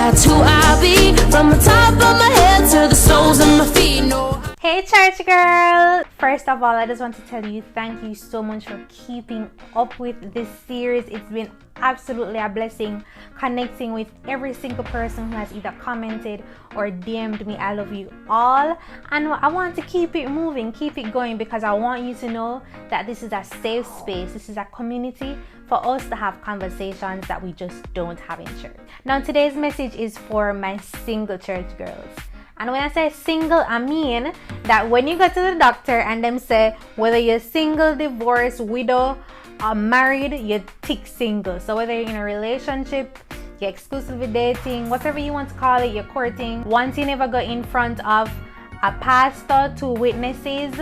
that's who I'll be, from the top of my head to the soles of my feet. No. Hey church girl! First of all, I just want to tell you thank you so much for keeping up with this series. It's been absolutely a blessing connecting with every single person who has either commented or DM'd me. I love you all, and I want to keep it moving, keep it going, because I want you to know that this is a safe space. This is a community for us to have conversations that we just don't have in church. Now today's message is for my single church girls. And when I say single, I mean that when you go to the doctor and them say whether you're single, divorced, widow, or married, you tick single. So whether you're in a relationship, you're exclusively dating, whatever you want to call it, you're courting, once you never go in front of a pastor, two witnesses,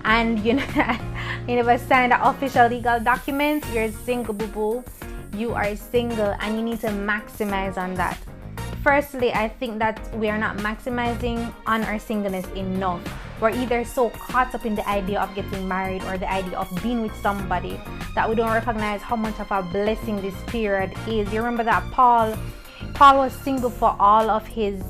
and you never signed an official legal document, you're single, boo-boo. You are single and you need to maximize on that. Firstly, I think that we are not maximizing on our singleness enough. We're either so caught up in the idea of getting married or the idea of being with somebody that we don't recognize how much of a blessing this period is. You remember that Paul was single for all of his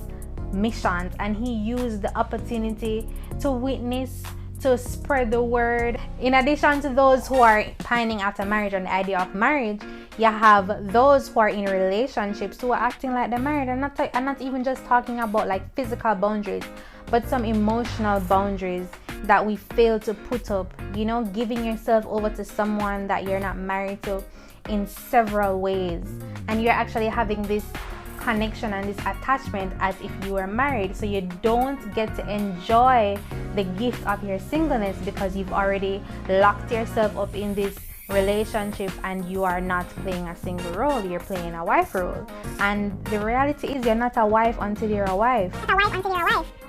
missions, and he used the opportunity to witness, to spread the word. In addition to those who are pining after marriage and the idea of marriage, you have those who are in relationships who are acting like they're married. I'm not even just talking about like physical boundaries, but some emotional boundaries that we fail to put up. You know, giving yourself over to someone that you're not married to in several ways, and you're actually having this connection and this attachment as if you were married, so you don't get to enjoy the gift of your singleness because you've already locked yourself up in this relationship and you are not playing a single role, you're playing a wife role. And the reality is you're not a wife until you're a wife.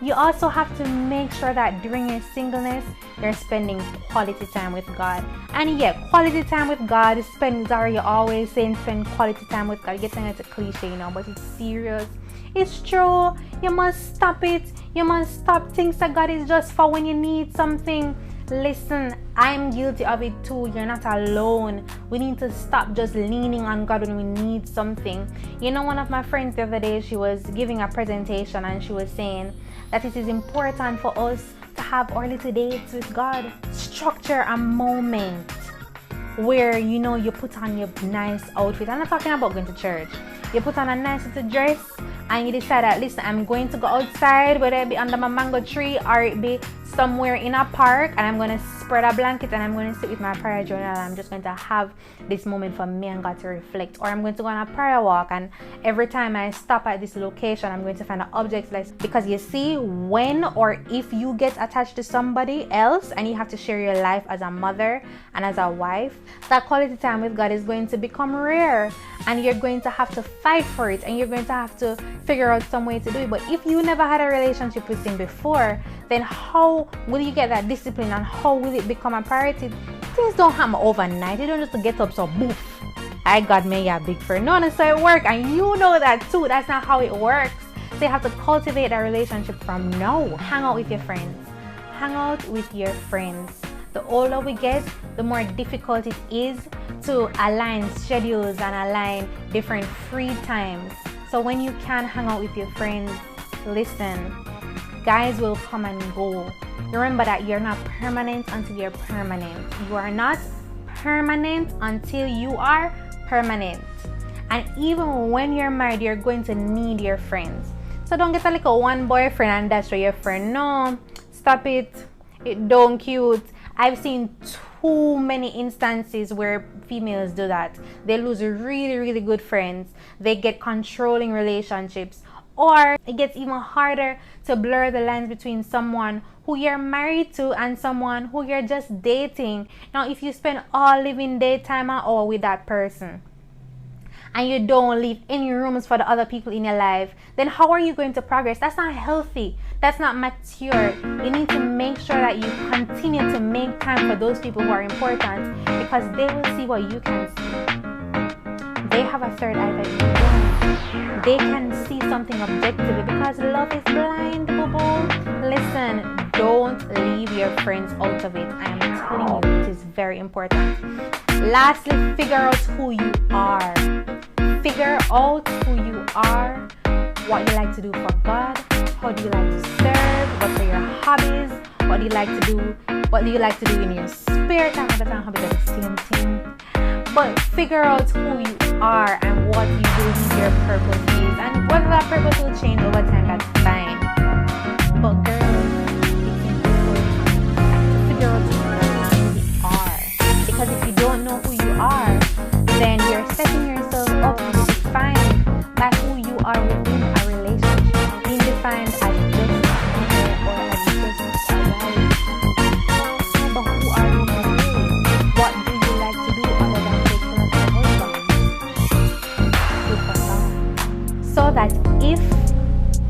You also have to make sure that during your singleness you're spending quality time with God. And yeah, quality time with God, you're always saying spend quality time with God. You're getting it's a cliche, you know, but it's serious. It's true. You must stop it. You must stop things that God is just for when you need something. Listen, I'm guilty of it too. You're not alone. We need to stop just leaning on God when we need something. You know, one of my friends the other day, she was giving a presentation and she was saying that it is important for us to have our little dates with God. Structure a moment where, you know, you put on your nice outfit. I'm not talking about going to church. You put on a nice little dress and you decide that, listen, I'm going to go outside, whether it be under my mango tree or it be somewhere in a park, and I'm going to spread a blanket and I'm going to sit with my prayer journal and I'm just going to have this moment for me and God to reflect. Or I'm going to go on a prayer walk, and every time I stop at this location I'm going to find an object like, because you see, when or if you get attached to somebody else and you have to share your life as a mother and as a wife, that quality time with God is going to become rare, and you're going to have to fight for it, and you're going to have to figure out some way to do it. But if you never had a relationship with him before, then how will you get that discipline, and how will it become a priority? Things don't happen overnight. You don't just get up so boof, I got me a big friend. No, so it works, and you know that too. That's not how it works. So you have to cultivate a relationship from now. Hang out with your friends. Hang out with your friends. The older we get, the more difficult it is to align schedules and align different free times. So when you can hang out with your friends, listen, guys will come and go. Remember that you're not permanent until you're permanent. You are not permanent until you are permanent. And even when you're married, you're going to need your friends. So don't get a little one boyfriend and that's your friend. No, stop it. It don't cute. I've seen too many instances where females do that. They lose really, really good friends. They get controlling relationships. Or it gets even harder to blur the lines between someone who you're married to and someone who you're just dating. Now, if you spend all living daytime hour with that person and you don't leave any rooms for the other people in your life, then how are you going to progress? That's not healthy. That's not mature. You need to make sure that you continue to make time for those people who are important, because they will see what you can see. They have a third eye that you don't. They can see something objectively, because love is blind, boo-boo. Listen, don't leave your friends out of it. I am telling you, it is very important. Lastly, figure out who you are. Figure out who you are what you like to do for God, how do you like to serve, what are your hobbies, what do you like to do, what do you like to do in your spare time. Other time hobbies are the same thing. But figure out who you are and what you believe your purpose is, and whether that purpose will change over time, that's fine. But girls, it's important to figure out who you are, because if you don't know who you are, then you're setting yourself up to be defined by who you are within a relationship, being defined as just a partner or as just a wife. But who are you really? What do you like to do other than take care of your husband? So that if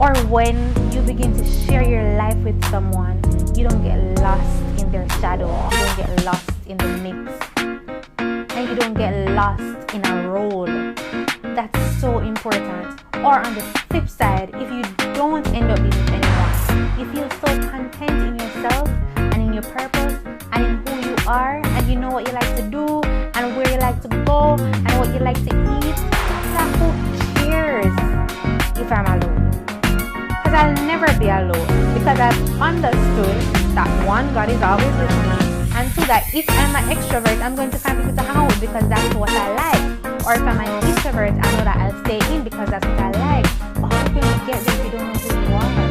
or when you begin to share your life with someone, you don't get lost in their shadow, you don't get lost in the mix, and you don't get lost in a role. That's so important. Or on the flip side, if you don't end up being with anyone, you feel so content in yourself and in your purpose and in who you are, and you know what you like to do and where you like to go and what you like to eat, then who cares if I'm alone? Because I'll never be alone, because I've understood that one, God is always with me, and two, that if I'm an extrovert, I'm going to find people to hang out with because that's what I like. Or if I'm an introvert, I know that I'll stay in because that's what I like. But how can you get there if you don't know who you are?